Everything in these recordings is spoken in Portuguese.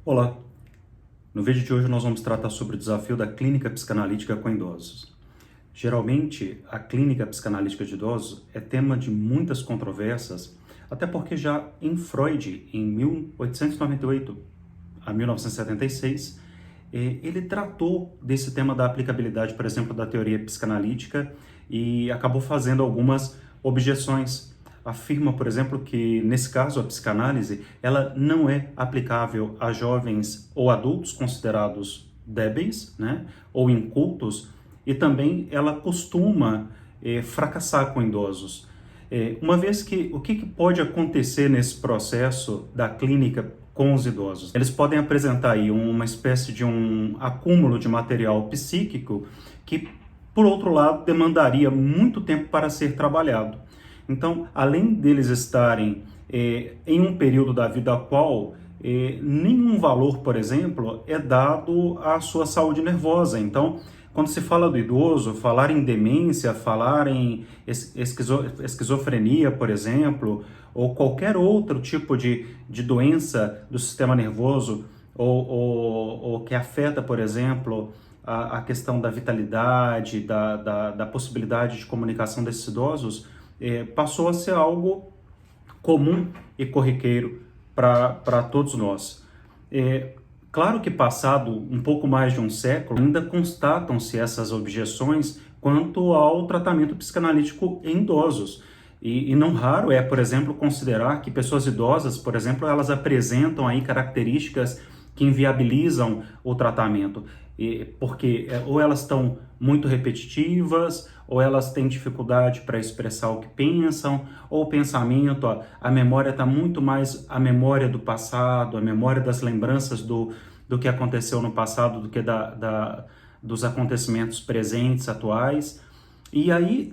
Olá! No vídeo de hoje nós vamos tratar sobre o desafio da clínica psicanalítica com idosos. Geralmente, a clínica psicanalítica de idosos é tema de muitas controvérsias, até porque já em Freud, em 1898 a 1976, ele tratou desse tema da aplicabilidade, por exemplo, da teoria psicanalítica e acabou fazendo algumas objeções. Afirma, por exemplo, que nesse caso a psicanálise ela não é aplicável a jovens ou adultos considerados débeis, né, ou incultos, e também ela costuma fracassar com idosos. Uma vez que o que pode acontecer nesse processo da clínica com os idosos? Eles podem apresentar aí uma espécie de um acúmulo de material psíquico que, por outro lado, demandaria muito tempo para ser trabalhado. Então, além deles estarem em um período da vida a qual nenhum valor, por exemplo, é dado à sua saúde nervosa. Então, quando se fala do idoso, falar em demência, falar em esquizofrenia, por exemplo, ou qualquer outro tipo de doença do sistema nervoso, ou que afeta, por exemplo, a questão da vitalidade, da possibilidade de comunicação desses idosos, passou a ser algo comum e corriqueiro para todos nós. Claro que passado um pouco mais de um século, ainda constatam-se essas objeções quanto ao tratamento psicanalítico em idosos. E não raro é, por exemplo, considerar que pessoas idosas, por exemplo, elas apresentam aí características que inviabilizam o tratamento, porque ou elas estão muito repetitivas, ou elas têm dificuldade para expressar o que pensam, ou o pensamento, a memória está muito mais a memória do passado, a memória das lembranças do que aconteceu no passado do que dos acontecimentos presentes, atuais. E aí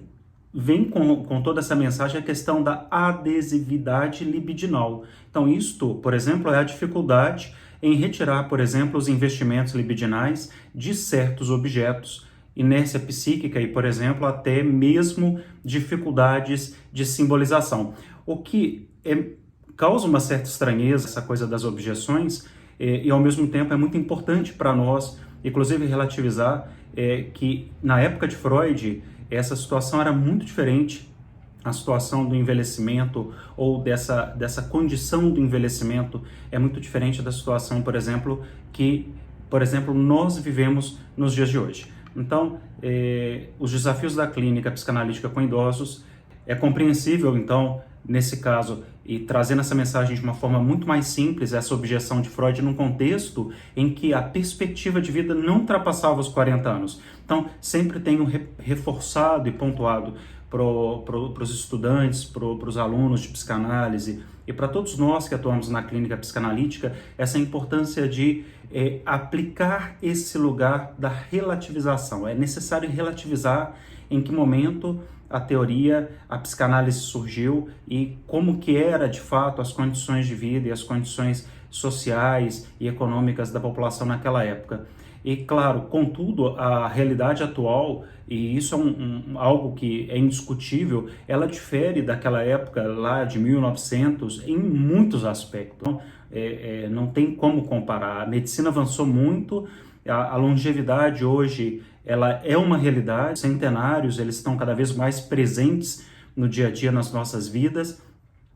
vem com toda essa mensagem a questão da adesividade libidinal. Então isto, por exemplo, é a dificuldade em retirar, por exemplo, os investimentos libidinais de certos objetos, inércia psíquica e, por exemplo, até mesmo dificuldades de simbolização. O que causa uma certa estranheza, essa coisa das objeções, e ao mesmo tempo é muito importante para nós, inclusive relativizar que na época de Freud, essa situação era muito diferente. A situação do envelhecimento ou dessa condição do envelhecimento é muito diferente da situação, por exemplo, que, nós vivemos nos dias de hoje. Então, os desafios da clínica psicanalítica com idosos é compreensível, então, nesse caso, e trazendo essa mensagem de uma forma muito mais simples, essa objeção de Freud num contexto em que a perspectiva de vida não ultrapassava os 40 anos. Então, sempre tenho reforçado e pontuado para os estudantes, para os alunos de psicanálise e para todos nós que atuamos na clínica psicanalítica, essa importância de aplicar esse lugar da relativização. É necessário relativizar em que momento a teoria, a psicanálise surgiu e como que era de fato as condições de vida e as condições sociais e econômicas da população naquela época. E claro, contudo, a realidade atual, e isso é algo que é indiscutível, ela difere daquela época lá de 1900 em muitos aspectos. Então, não tem como comparar. A medicina avançou muito, a longevidade hoje ela é uma realidade, centenários eles estão cada vez mais presentes no dia a dia nas nossas vidas.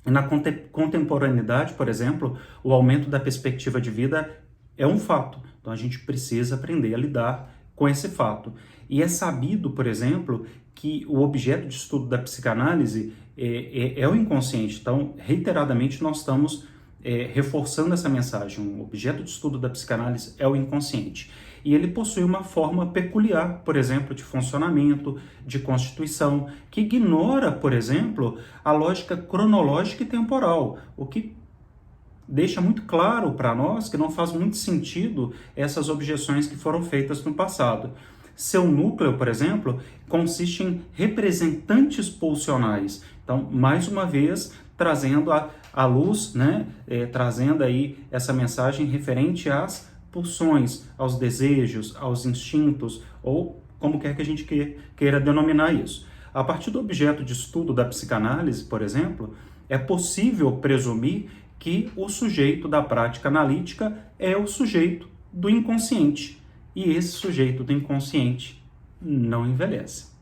E na contemporaneidade, por exemplo, o aumento da perspectiva de vida é um fato. Então a gente precisa aprender a lidar com esse fato. E é sabido, por exemplo, que o objeto de estudo da psicanálise é o inconsciente. Então, reiteradamente, nós estamos reforçando essa mensagem. O objeto de estudo da psicanálise é o inconsciente. E ele possui uma forma peculiar, por exemplo, de funcionamento, de constituição, que ignora, por exemplo, a lógica cronológica e temporal, o que deixa muito claro para nós que não faz muito sentido essas objeções que foram feitas no passado. Seu núcleo, por exemplo, consiste em representantes pulsionais. Então, mais uma vez, trazendo à luz, né, trazendo aí essa mensagem referente às pulsões, aos desejos, aos instintos, ou como quer que a gente queira denominar isso. A partir do objeto de estudo da psicanálise, por exemplo, é possível presumir que o sujeito da prática analítica é o sujeito do inconsciente. E esse sujeito do inconsciente não envelhece.